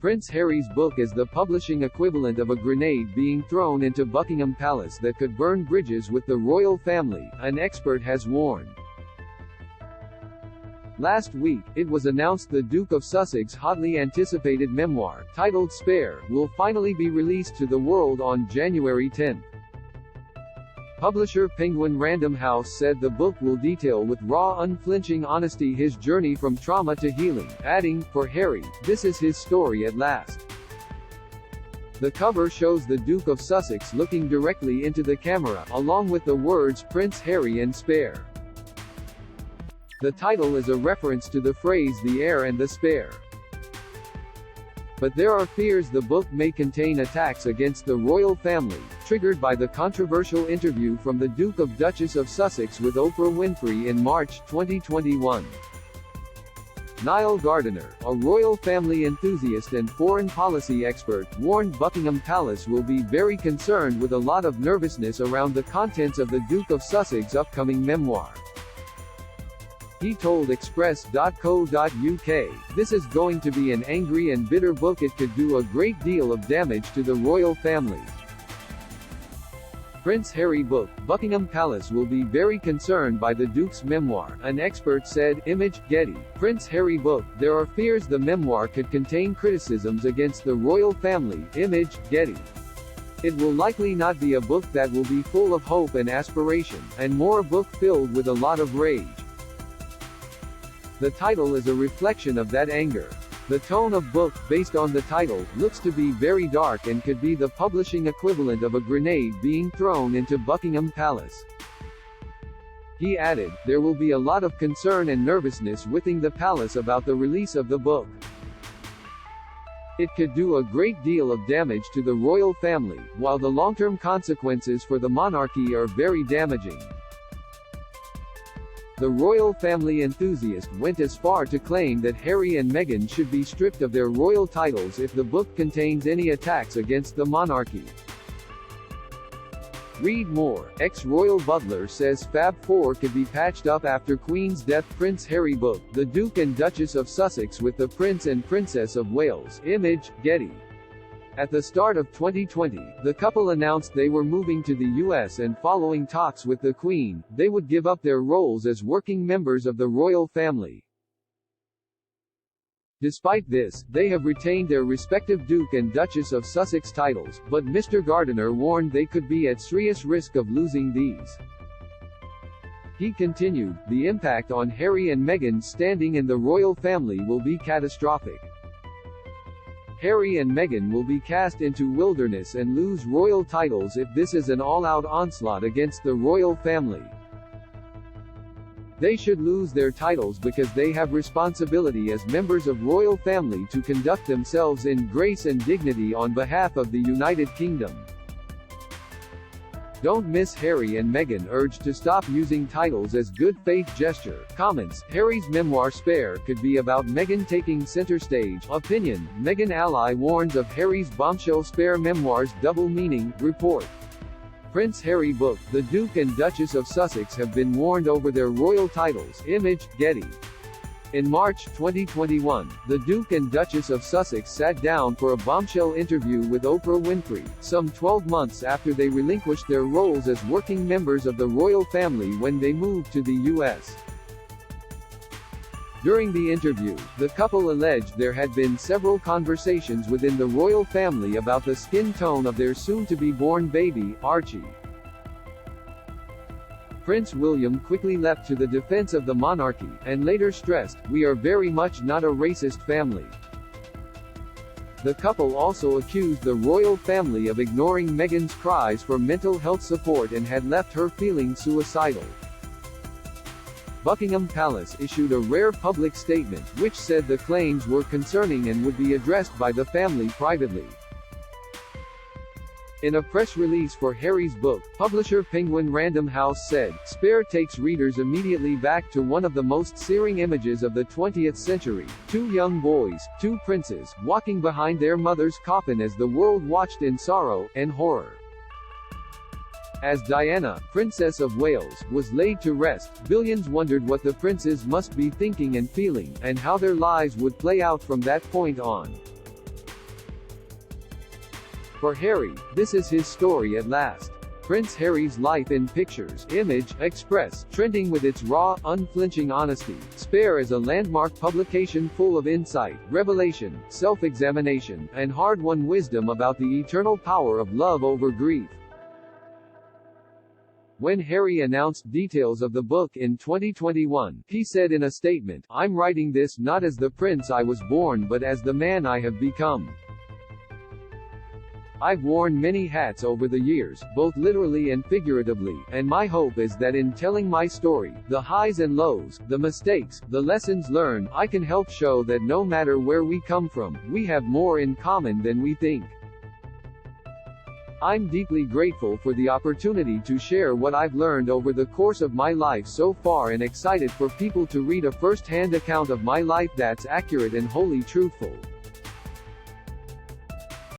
Prince Harry's book is the publishing equivalent of a grenade being thrown into Buckingham Palace that could burn bridges with the royal family, an expert has warned. Last week, it was announced the Duke of Sussex hotly anticipated memoir, titled Spare, will finally be released to the world on January 10. Publisher Penguin Random House said the book will detail with raw, unflinching honesty his journey from trauma to healing, adding, "For Harry, this is his story at last." The cover shows the Duke of Sussex looking directly into the camera, along with the words Prince Harry and Spare. The title is a reference to the phrase the heir and the spare. But there are fears the book may contain attacks against the royal family, triggered by the controversial interview from the Duke of Duchess of Sussex with Oprah Winfrey in March 2021. Niall Gardiner, a royal family enthusiast and foreign policy expert, warned Buckingham Palace will be very concerned with a lot of nervousness around the contents of the Duke of Sussex's upcoming memoir. He told Express.co.uk, "This is going to be an angry and bitter book. It could do a great deal of damage to the royal family." Prince Harry book, Buckingham Palace will be very concerned by the Duke's memoir, an expert said. Image, Getty. Prince Harry book, there are fears the memoir could contain criticisms against the royal family. Image, Getty. It will likely not be a book that will be full of hope and aspiration, and more a book filled with a lot of rage. The title is a reflection of that anger. The tone of book, based on the title, looks to be very dark and could be the publishing equivalent of a grenade being thrown into Buckingham Palace. He added, "There will be a lot of concern and nervousness within the palace about the release of the book. It could do a great deal of damage to the royal family, while the long-term consequences for the monarchy are very damaging." The royal family enthusiast went as far to claim that Harry and Meghan should be stripped of their royal titles if the book contains any attacks against the monarchy. Read more. Ex-royal butler says Fab Four could be patched up after Queen's death. Prince Harry book, The Duke and Duchess of Sussex with the Prince and Princess of Wales. Image, Getty. At the start of 2020, the couple announced they were moving to the US, and following talks with the Queen, they would give up their roles as working members of the royal family. Despite this, they have retained their respective Duke and Duchess of Sussex titles, but Mr. Gardiner warned they could be at serious risk of losing these. He continued, "The impact on Harry and Meghan's standing in the royal family will be catastrophic. Harry and Meghan will be cast into wilderness and lose royal titles if this is an all-out onslaught against the royal family. They should lose their titles because they have responsibility as members of royal family to conduct themselves in grace and dignity on behalf of the United Kingdom. Don't miss Harry and Meghan urged to stop using titles as good faith gesture." Comments, Harry's memoir Spare could be about Meghan taking center stage. Opinion, Meghan ally warns of Harry's bombshell Spare memoir's double meaning. Report. Prince Harry book, The Duke and Duchess of Sussex have been warned over their royal titles. Image, Getty. In March 2021, the Duke and Duchess of Sussex sat down for a bombshell interview with Oprah Winfrey, some 12 months after they relinquished their roles as working members of the royal family when they moved to the US. During the interview, the couple alleged there had been several conversations within the royal family about the skin tone of their soon-to-be-born baby, Archie. Prince William quickly leapt to the defense of the monarchy, and later stressed, "We are very much not a racist family." The couple also accused the royal family of ignoring Meghan's cries for mental health support and had left her feeling suicidal. Buckingham Palace issued a rare public statement, which said the claims were concerning and would be addressed by the family privately. In a press release for Harry's book, publisher Penguin Random House said, "Spare takes readers immediately back to one of the most searing images of the 20th century, two young boys, two princes, walking behind their mother's coffin as the world watched in sorrow and horror." As Diana, Princess of Wales, was laid to rest, billions wondered what the princes must be thinking and feeling, and how their lives would play out from that point on. For Harry, this is his story at last. Prince Harry's life in pictures, Image, Express, trending with its raw, unflinching honesty. Spare is a landmark publication full of insight, revelation, self-examination, and hard-won wisdom about the eternal power of love over grief. When Harry announced details of the book in 2021, he said in a statement, "I'm writing this not as the prince I was born but as the man I have become. I've worn many hats over the years, both literally and figuratively, and my hope is that in telling my story, the highs and lows, the mistakes, the lessons learned, I can help show that no matter where we come from, we have more in common than we think. I'm deeply grateful for the opportunity to share what I've learned over the course of my life so far and excited for people to read a first-hand account of my life that's accurate and wholly truthful."